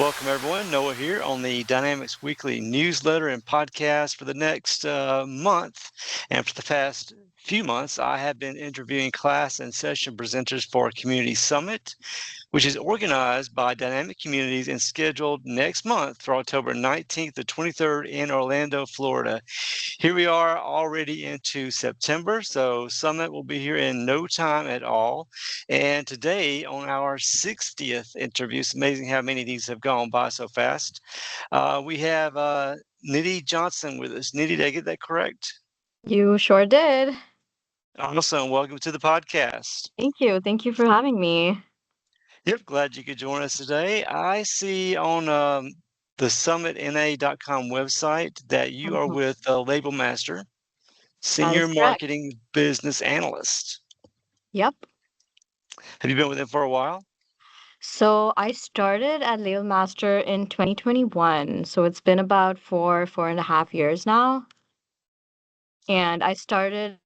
welcome everyone. Noah here on the Dynamics Weekly newsletter and podcast for the next month. And for the past few months, I have been interviewing class and session presenters for Community Summit, which is organized by Dynamic Communities and scheduled next month for October 19th to 23rd in Orlando, Florida. Here we are already into September, so Summit will be here in no time at all. And today on our 60th interview, it's amazing how many of these have gone by so fast. We have Nidhi Johnson with us. Nidhi, did I get that correct? You sure did. Awesome. Welcome to the podcast. Thank you. Thank you for having me. Yep, glad you could join us today. I see on the SummitNA.com website that you are Mhm. with LabelMaster, That Senior is correct. Marketing Business Analyst. Yep. Have you been with them for a while? So I started at labelmaster in 2021. So it's been about 4.5 years now. And I started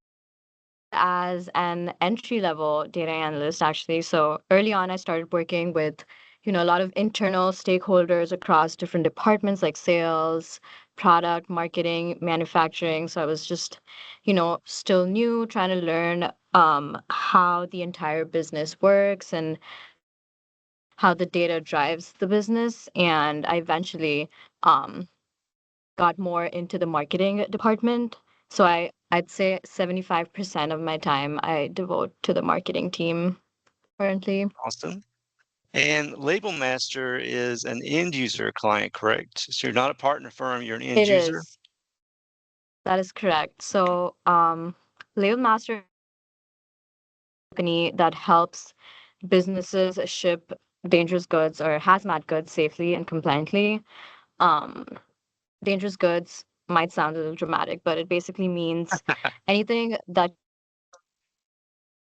as an entry-level data analyst, actually. So early on, I started working with, a lot of internal stakeholders across different departments like sales, product, marketing, manufacturing. So I was just, still new, trying to learn how the entire business works and how the data drives the business. And I eventually um, got more into the marketing department. So I'd say 75% of my time I devote to the marketing team currently. Awesome. And Label Master is an end user client, correct? So you're not a partner firm, you're an end It user? is. That is correct. So Label Master is a company that helps businesses ship dangerous goods or hazmat goods safely and compliantly. Um, Dangerous goods might sound a little dramatic, but it basically means anything that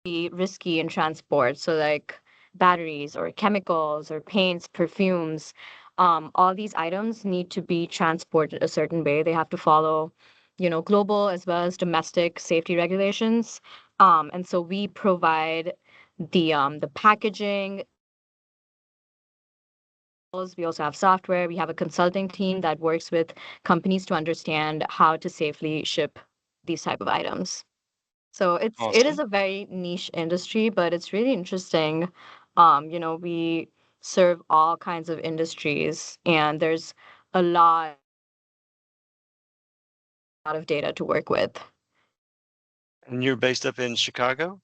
be risky in transport. So like batteries or chemicals or paints, perfumes, all these items need to be transported a certain way. They have to follow, global as well as domestic safety regulations. And so we provide the packaging. We also have software. We have a consulting team that works with companies to understand how to safely ship these type of items. So it is Awesome. a very niche industry, but it's really interesting. We serve all kinds of industries, and there's a lot of data to work with. And you're based up in Chicago?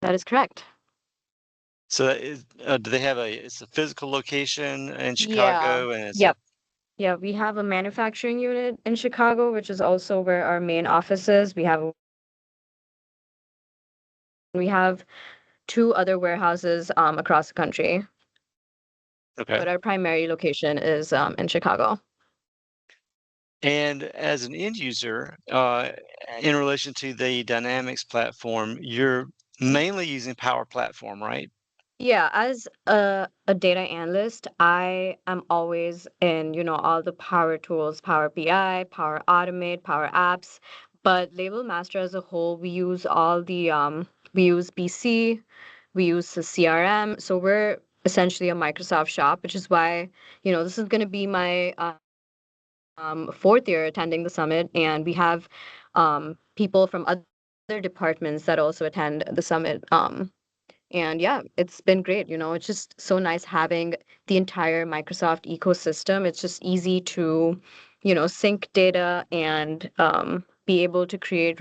That is correct. So do they have it's a physical location in Yeah. Chicago and it's a, Yep. Yeah, we have a manufacturing unit in Chicago, which is also where our main office is. We have two other warehouses across the country, okay. but our primary location is in Chicago. And as an end user, in relation to the Dynamics platform, you're mainly using Power Platform, right? Yeah, as a data analyst, I am always in, all the power tools, Power BI, Power Automate, Power Apps. But Label Master as a whole, we use BC, we use the CRM. So we're essentially a Microsoft shop, which is why, this is going to be my fourth year attending the summit, and we have people from other departments that also attend the summit. And yeah, it's been great. It's just so nice having the entire Microsoft ecosystem. It's just easy to, sync data and be able to create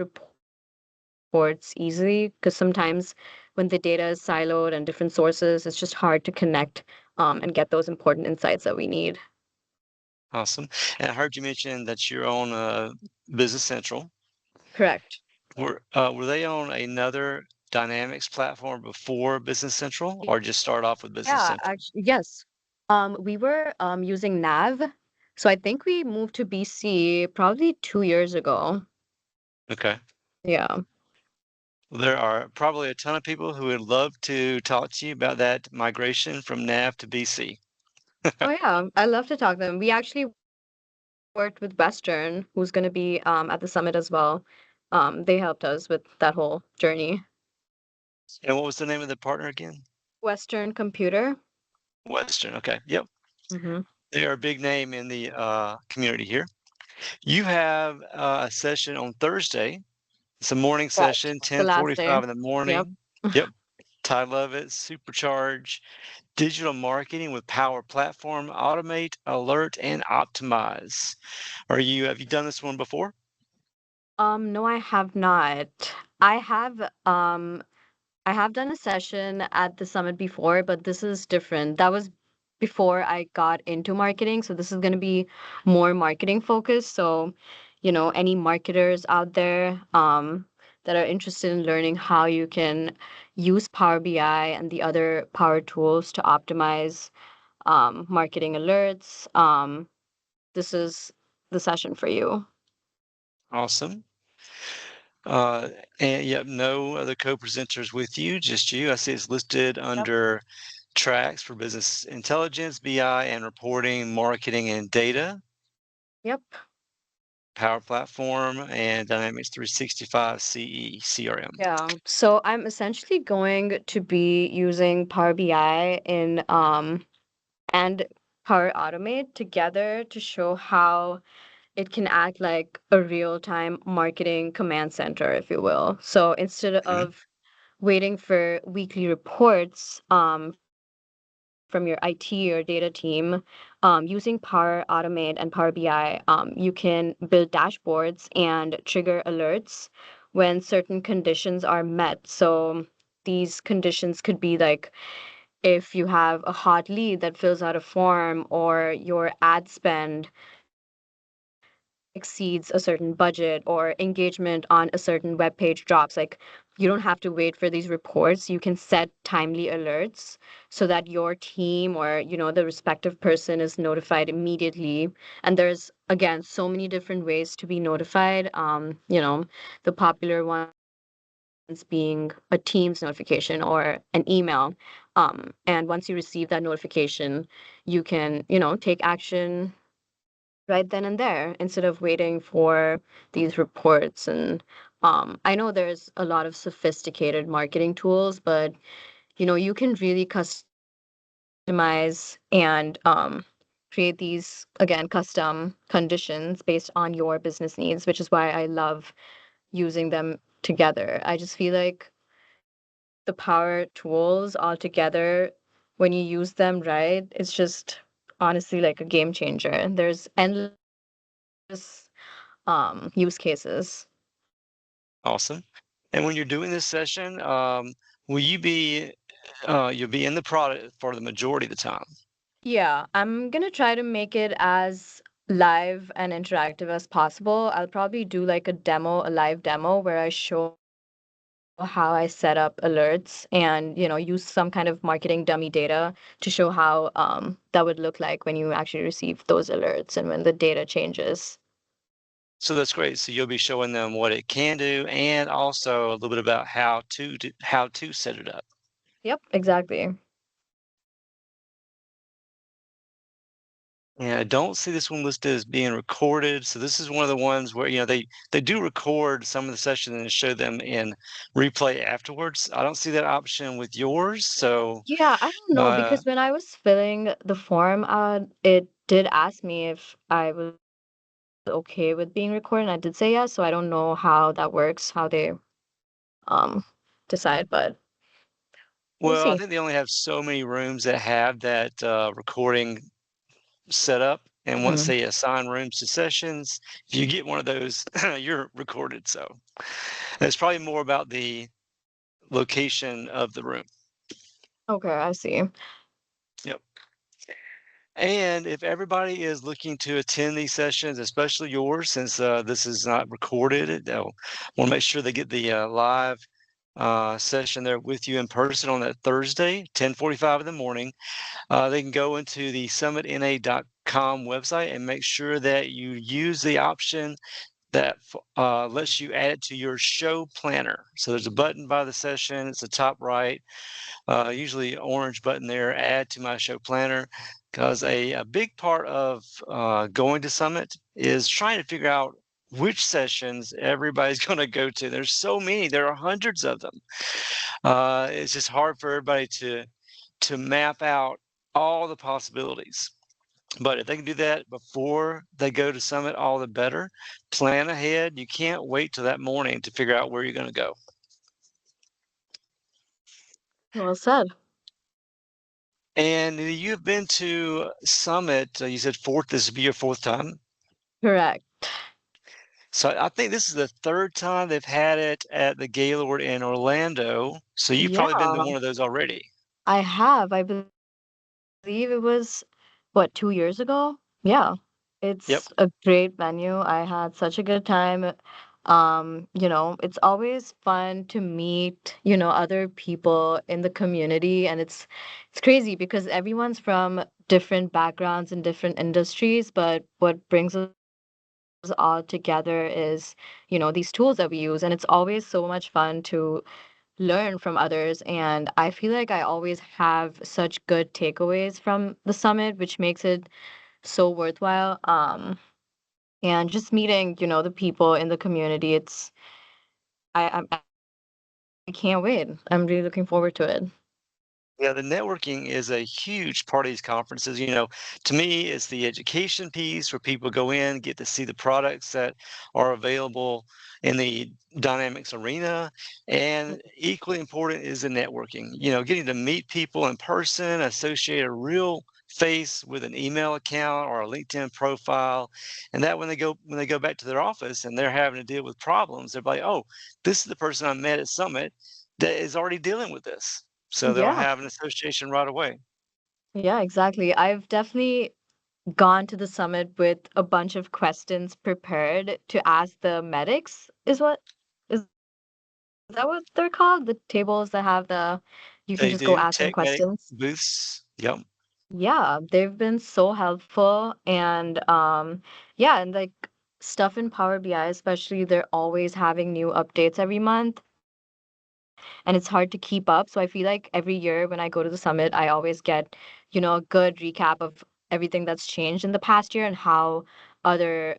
reports easily. Because sometimes when the data is siloed and different sources, it's just hard to connect and get those important insights that we need. Awesome. And I heard you mention that you're on Business Central. Correct. Were they on another Dynamics platform before Business Central, or just start off with Business Yeah, Central? actually, yes. We were using Nav. So I think we moved to BC probably 2 years ago. Okay. Yeah. Well, there are probably a ton of people who would love to talk to you about that migration from NAV to BC. Oh yeah, I love to talk to them. We actually worked with Western, who's going to be at the summit as well. They helped us with that whole journey. And what was the name of the partner again? Western Computer. Western. Okay. Yep. Mm-hmm. They are a big name in the community here. You have a session on Thursday. It's a morning Right. session, The last day. 10:45 in the Yep. morning. Yep. Title of it, Supercharge Digital Marketing with Power Platform, Automate, Alert, and Optimize. Have you done this one before? No, I have not. I have I have done a session at the summit before, but this is different. That was before I got into marketing, so this is going to be more marketing focused. So, any marketers out there that are interested in learning how you can use Power BI and the other Power tools to optimize marketing alerts, this is the session for you. Awesome. Uh, and yep, no other co-presenters with you, just you. I see it's listed Yep. under tracks for business intelligence, BI, and reporting, marketing, and data, Yep. Power Platform, and Dynamics 365 CE, CRM. Yeah. So I'm essentially going to be using Power BI in and Power Automate together to show how it can act like a real-time marketing command center, if you will. So instead Mhm. of waiting for weekly reports from your IT or data team, using Power Automate and Power BI, you can build dashboards and trigger alerts when certain conditions are met. So these conditions could be like if you have a hot lead that fills out a form or your ad spend exceeds a certain budget or engagement on a certain web page drops, like you don't have to wait for these reports. You can set timely alerts so that your team or the respective person is notified immediately. And there's again so many different ways to be notified. The popular ones being a Teams notification or an email. And once you receive that notification, you can, take action right then and there instead of waiting for these reports. And I know there's a lot of sophisticated marketing tools, but you can really customize and create these again custom conditions based on your business needs, which is why I love using them together. I just feel like the power tools all together, when you use them right, it's just honestly like a game changer. There's endless use cases. Awesome. And when you're doing this session, will you be you'll be in the product for the majority of the time? Yeah, I'm gonna try to make it as live and interactive as possible. I'll probably do like a live demo where I show how I set up alerts and, use some kind of marketing dummy data to show how that would look like when you actually receive those alerts and when the data changes. So that's great. So you'll be showing them what it can do and also a little bit about how to set it up. Yep, exactly. And I don't see this one listed as being recorded. So this is one of the ones where, they do record some of the session and show them in replay afterwards. I don't see that option with yours. So, Yeah, I don't know uh, because when I was filling the form out, it did ask me if I was okay with being recorded, and I did say yes. So I don't know how that works, how they um decide, but we'll see. well, I think they only have so many rooms that have that recording set up. And once Hmm. they assign rooms to sessions, if you get one of those, you're recorded. So it's probably more about the location of the room. Okay, I see. Yep. And if everybody is looking to attend these sessions, especially yours, since this is not recorded, they'll want to make sure they get the live session there with you in person on that Thursday, 10:45 in the morning. They can go into the SummitNA.com website and make sure that you use the option that lets you add it to your show planner. So there's a button by the session. It's the top right, usually orange button there, add to my show planner, because a big part of going to Summit is trying to figure out which sessions everybody's going to go to. There's so many, there are hundreds of them. It's just hard for everybody to map out all the possibilities. But if they can do that before they go to Summit, all the better. Plan ahead. You can't wait till that morning to figure out where you're going to go. Well said. And you've been to Summit. You said fourth. This will be your fourth time. Correct. So I think this is the third time they've had it at the Gaylord in Orlando. So you've Yeah, probably been to one of those already. I have. I believe it was, what, 2 years ago? Yeah. Yep. It's a great venue. I had such a good time. It's always fun to meet, other people in the community, and it's crazy because everyone's from different backgrounds and different industries, but what brings us all together is, these tools that we use, and it's always so much fun to learn from others. And I feel like I always have such good takeaways from the summit, which makes it so worthwhile. And just meeting, the people in the community, I can't wait. I'm really looking forward to it. Yeah, the networking is a huge part of these conferences. To me, it's the education piece where people go in, get to see the products that are available in the Dynamics arena. And equally important is the networking, getting to meet people in person, associate a real face with an email account or a LinkedIn profile. And that when they go back to their office and they're having to deal with problems, they're like, oh, this is the person I met at Summit that is already dealing with this. So they'll Yeah, have an association right away. yeah, exactly. I've definitely gone to the summit with a bunch of questions prepared to ask the medics, is that what they're called? The tables that have you can They just go do ask them tech medic questions. booths. Yep. Yeah, they've been so helpful. And yeah, and like stuff in Power BI especially, they're always having new updates every month, and it's hard to keep up. So I feel like every year when I go to the summit, I always get, a good recap of everything that's changed in the past year and how other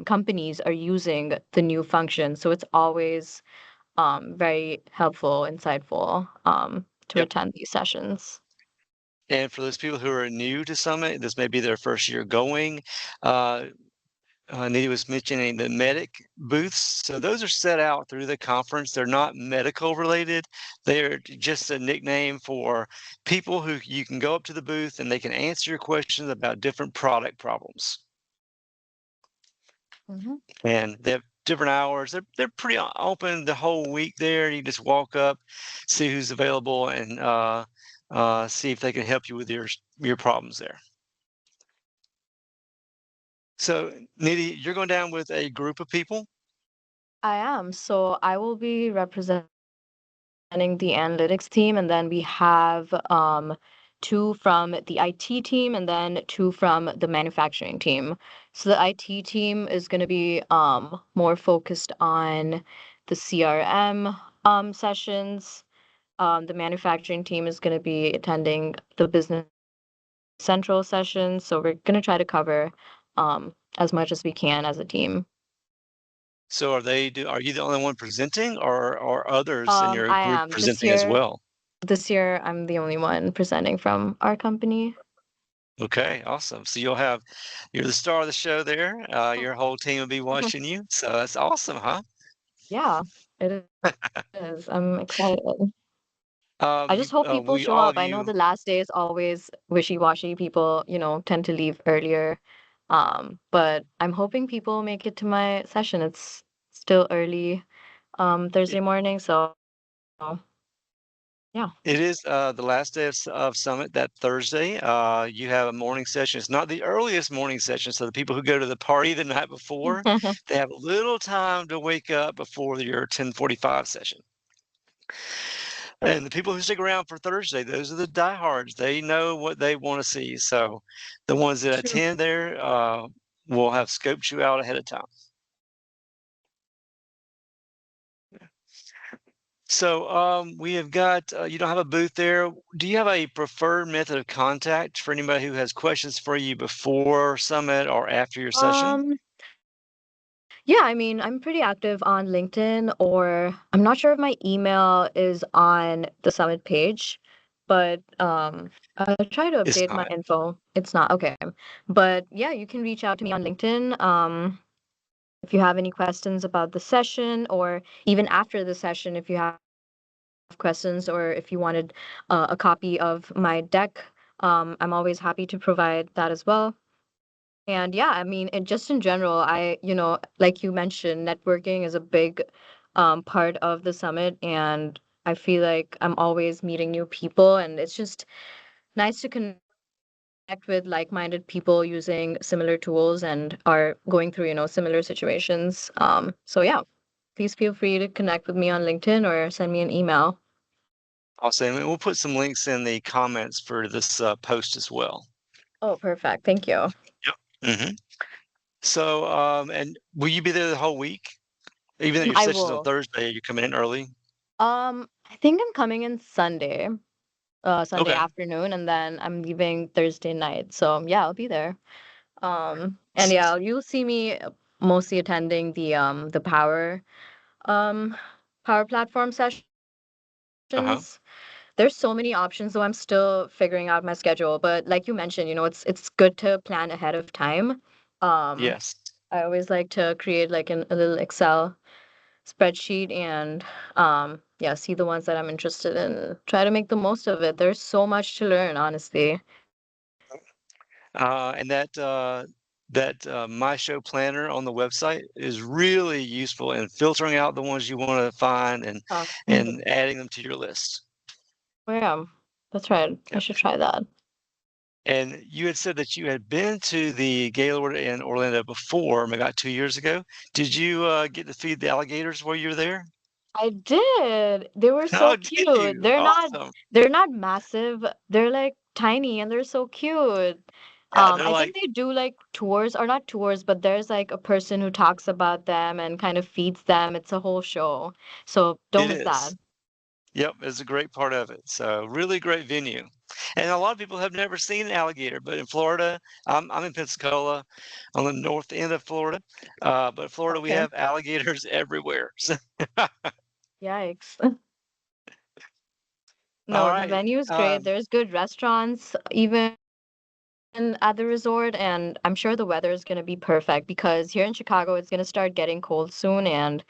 companies are using the new functions. So it's always very helpful, insightful to Yep. attend these sessions. And for those people who are new to Summit, this may be their first year going. Uh, Nidhi was mentioning the medic booths. So those are set out through the conference. They're not medical related. They're just a nickname for people who you can go up to the booth and they can answer your questions about different product problems. Hmm. And they have different hours. They're pretty open the whole week there. You just walk up, see who's available, and see if they can help you with your problems there. So, Nidhi, you're going down with a group of people. I am. So I will be representing the analytics team, and then we have two from the IT team and then two from the manufacturing team. So the IT team is going to be more focused on the CRM sessions. The manufacturing team is going to be attending the Business Central sessions. So we're going to try to cover as much as we can as a team. So, are you the only one presenting, or are others in your I group am. presenting as well? This year, I'm the only one presenting from our company. Okay, awesome. So you're the star of the show there. Your whole team will be watching you. So that's awesome, huh? Yeah, it is. I'm excited. I just hope people show up. I All know of the last you. day is always wishy-washy. People, tend to leave earlier. But I'm hoping people make it to my session. It's still early, Thursday morning, so yeah. It is the last day of Summit that Thursday. You have a morning session. It's not the earliest morning session, so the people who go to the party the night before, they have a little time to wake up before your 10:45 session. And the people who stick around for Thursday, those are the diehards. They know what they want to see. So the ones that True. attend there will have scoped you out ahead of time. So we have got, you don't have a booth there. Do you have a preferred method of contact for anybody who has questions for you before Summit or after your session? Um, yeah, I mean, I'm pretty active on LinkedIn, or I'm not sure if my email is on the Summit page, but I'll try to It's update my not. info. It's not okay. But yeah, you can reach out to me on LinkedIn. If you have any questions about the session, or even after the session, if you have questions, or if you wanted a copy of my deck, I'm always happy to provide that as well. And yeah, I mean, just in general, like you mentioned, networking is a big part of the summit, and I feel like I'm always meeting new people, and it's just nice to connect with like-minded people using similar tools and are going through, similar situations. So yeah, please feel free to connect with me on LinkedIn or send me an email. Awesome. And we'll put some links in the comments for this post as well. Oh, perfect. Thank you. Yep. Hmm. So, and will you be there the whole week? Even though your I session's on will. Thursday, you're coming in early? I think I'm coming in Sunday Okay. afternoon, and then I'm leaving Thursday night. So yeah, I'll be there. And yeah, you'll see me mostly attending the um power platform Uh-huh. sessions. There's so many options, so I'm still figuring out my schedule. But like you mentioned, it's good to plan ahead of time. Um, Yes. I always like to create like a little Excel spreadsheet and yeah, see the ones that I'm interested in, try to make the most of it. There's so much to learn, honestly. And that My Show planner on the website is really useful in filtering out the ones you want to find and Mhm. adding them to your list. Oh, yeah, that's right. I Yep. should try that. And you had said that you had been to the Gaylord in Orlando before, maybe about 2 years ago. Did you get to feed the alligators while you were there? I did. They were so Oh, did cute. you? Awesome. They're not massive. They're like tiny and they're so cute. Yeah, they're I like, think they do like tours, or not tours, but there's like a person who talks about them and kind of feeds them. It's a whole show. So don't it miss that. is. Yep, it's a great part of it. So really great venue. And a lot of people have never seen an alligator, but in Florida, I'm in Pensacola on the north end of Florida. But Florida, we Okay. have alligators everywhere. So, Yikes. all No, the right. venue is great. Um, There's good restaurants even at the resort, and I'm sure the weather is going to be perfect because here in Chicago it's going to start getting cold soon, and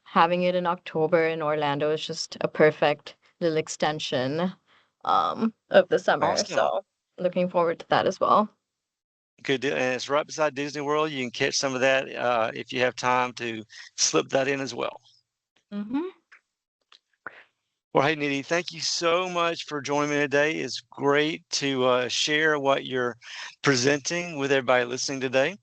having it in October in Orlando is just a perfect little extension of the summer. awesome. So looking forward to that as well. Good deal. And it's right beside Disney World. You can catch some of that if you have time to slip that in as well. Hmm. Well, hey, Nidhi, thank you so much for joining me today. It's great to share what you're presenting with everybody listening today.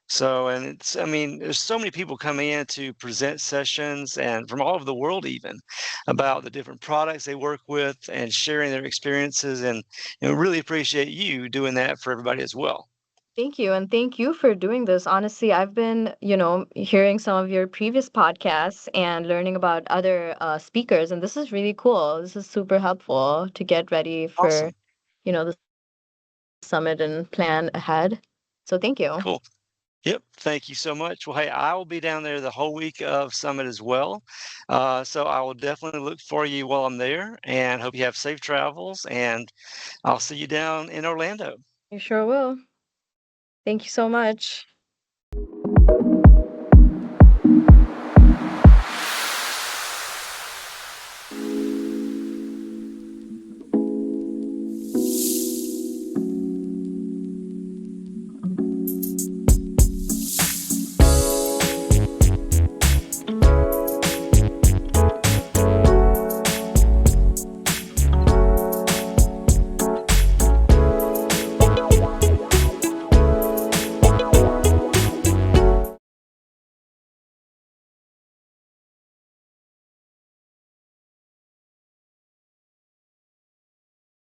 So, and I mean, there's so many people coming in to present sessions and from all over the world, even about the different products they work with and sharing their experiences. And really appreciate you doing that for everybody as well. Thank you. And thank you for doing this. Honestly, I've been, hearing some of your previous podcasts and learning about other speakers, and this is really cool. This is super helpful to get ready for, Awesome. the summit and plan ahead. So thank you. Cool. Yep. Thank you so much. Well, hey, I will be down there the whole week of Summit as well. So I will definitely look for you while I'm there and hope you have safe travels. And I'll see you down in Orlando. You sure will. Thank you so much.